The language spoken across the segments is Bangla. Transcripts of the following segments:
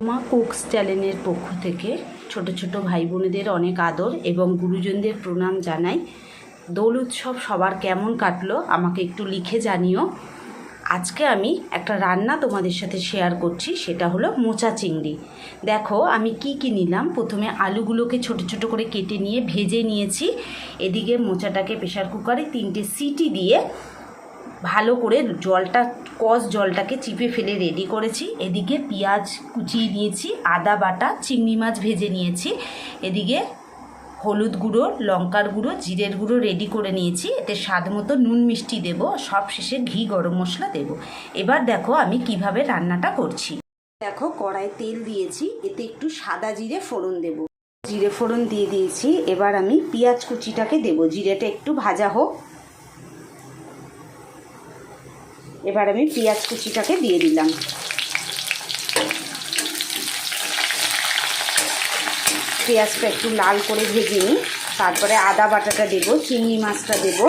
মা কুকস চ্যানেলের পক্ষ থেকে ছোট ছোট ভাই বোনেদের অনেক আদর এবং গুরুজনদের প্রণাম জানাই। দোল উৎসব সবার কেমন কাটলো আমাকে একটু লিখে জানিও। আজকে আমি একটা রান্না তোমাদের সাথে শেয়ার করছি, সেটা হলো মোচা চিংড়ি। দেখো আমি কি নিলাম। প্রথমে আলুগুলোকে ছোট ছোট করে কেটে নিয়ে ভেজে নিয়েছি। এদিকে মোচাটাকে প্রেশার কুকারে 3টে সিটি দিয়ে ভালো করে জলটাকে চিপে ফেলে রেডি করেছি। এদিকে পেঁয়াজ কুচিয়ে নিয়েছি, আদা বাটা, চিংড়ি মাছ ভেজে নিয়েছি। এদিকে হলুদ গুঁড়ো, লঙ্কার গুঁড়ো, জিরের গুঁড়ো রেডি করে নিয়েছি। এতে স্বাদ মতো নুন মিষ্টি দেব, সব শেষে ঘি গরম মশলা দেব। এবার দেখো আমি কিভাবে রান্নাটা করছি। দেখো কড়াই তেল দিয়েছি, এতে একটু সাদা জিরে ফোড়ন দেব। জিরে ফোড়ন দিয়ে দিয়েছি। এবার আমি পেঁয়াজ কুচিটাকে দেব। জিরেটা একটু ভাজা হোক। এবার আমি পেঁয়াজ কুচিটাকে দিয়ে দিলাম। পেঁয়াজটা একটু লাল করে ভেজে নিই। তারপরে আদা বাটাটা দেব, চিংড়ি মাছটা দেব,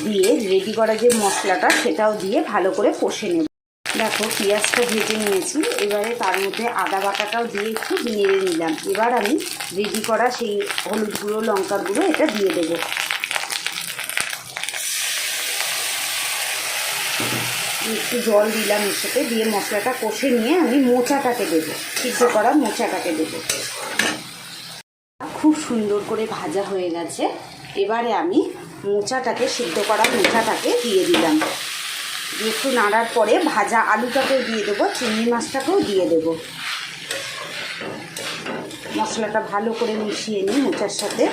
দিয়ে রেডি করা যে মশলাটা সেটাও দিয়ে ভালো করে কষে নেব। দেখো পেঁয়াজটা ভেজে নিয়েছি। এবারে তার মধ্যে আদা বাটাটাও দিয়ে একটু নেড়ে নিলাম। এবার আমি রেডি করা সেই হলুদ গুঁড়ো, লঙ্কার গুঁড়ো এটা দিয়ে দেবো। একটু জল দিলাম এর সাথে, দিয়ে মশলাটা কষে নিয়ে আমি মোচাটাকে দেবো, সিদ্ধ করা মোচাটাকে দেবো। খুব সুন্দর করে ভাজা হয়ে গেছে। এবারে আমি সিদ্ধ করা মোচাটাকে দিয়ে দিলাম। দিয়ে একটু নাড়ার পরে ভাজা আলুটাকেও দিয়ে দেবো, চিংড়ি মাছটাকেও দিয়ে দেবো। মশলাটা ভালো করে মিশিয়ে নিই মোচার সাথে,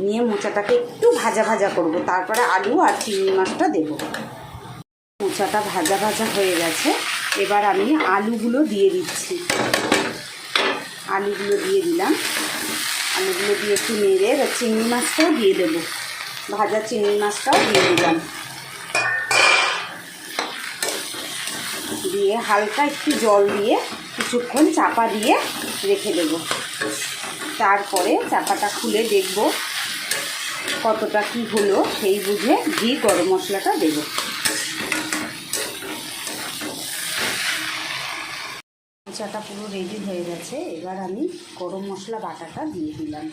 নিয়ে মোচাটাকে একটু ভাজা ভাজা করব। তারপরে আলু আর চিংড়ি মাছটা দেবো। মোচাটা ভাজা ভাজা হয়ে গেছে। এবার আমি আলুগুলো দিয়ে দিচ্ছি। আলুগুলো দিয়ে দিলাম। আলুগুলো দিয়ে একটু নেড়ে এবার চিংড়ি মাছটাও দিয়ে দেবো। ভাজা চিংড়ি মাছটাও দিয়ে দিলাম। দিয়ে হালকা একটু জল দিয়ে কিছুক্ষণ চাপা দিয়ে রেখে দেবো। তারপরে চাপাটা খুলে দেখব কতটা কি হলো, সেই বুঝে ঘি গরম মশলাটা দেবো। মোচাটা পুরো রেডি হয়ে গেছে। এবার আমি গরম মশলা বাটাটা দিয়ে দিলাম,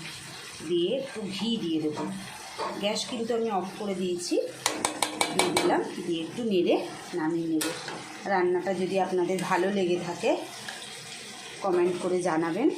দিয়ে একটু ঘি দিয়ে দেবো। গ্যাস কিন্তু আমি অফ করে দিয়েছি। দিয়ে দিলাম, দিয়ে একটু নেড়ে নামিয়ে নেব। রান্নাটা যদি আপনাদের ভালো লেগে থাকে কমেন্ট করে জানাবেন।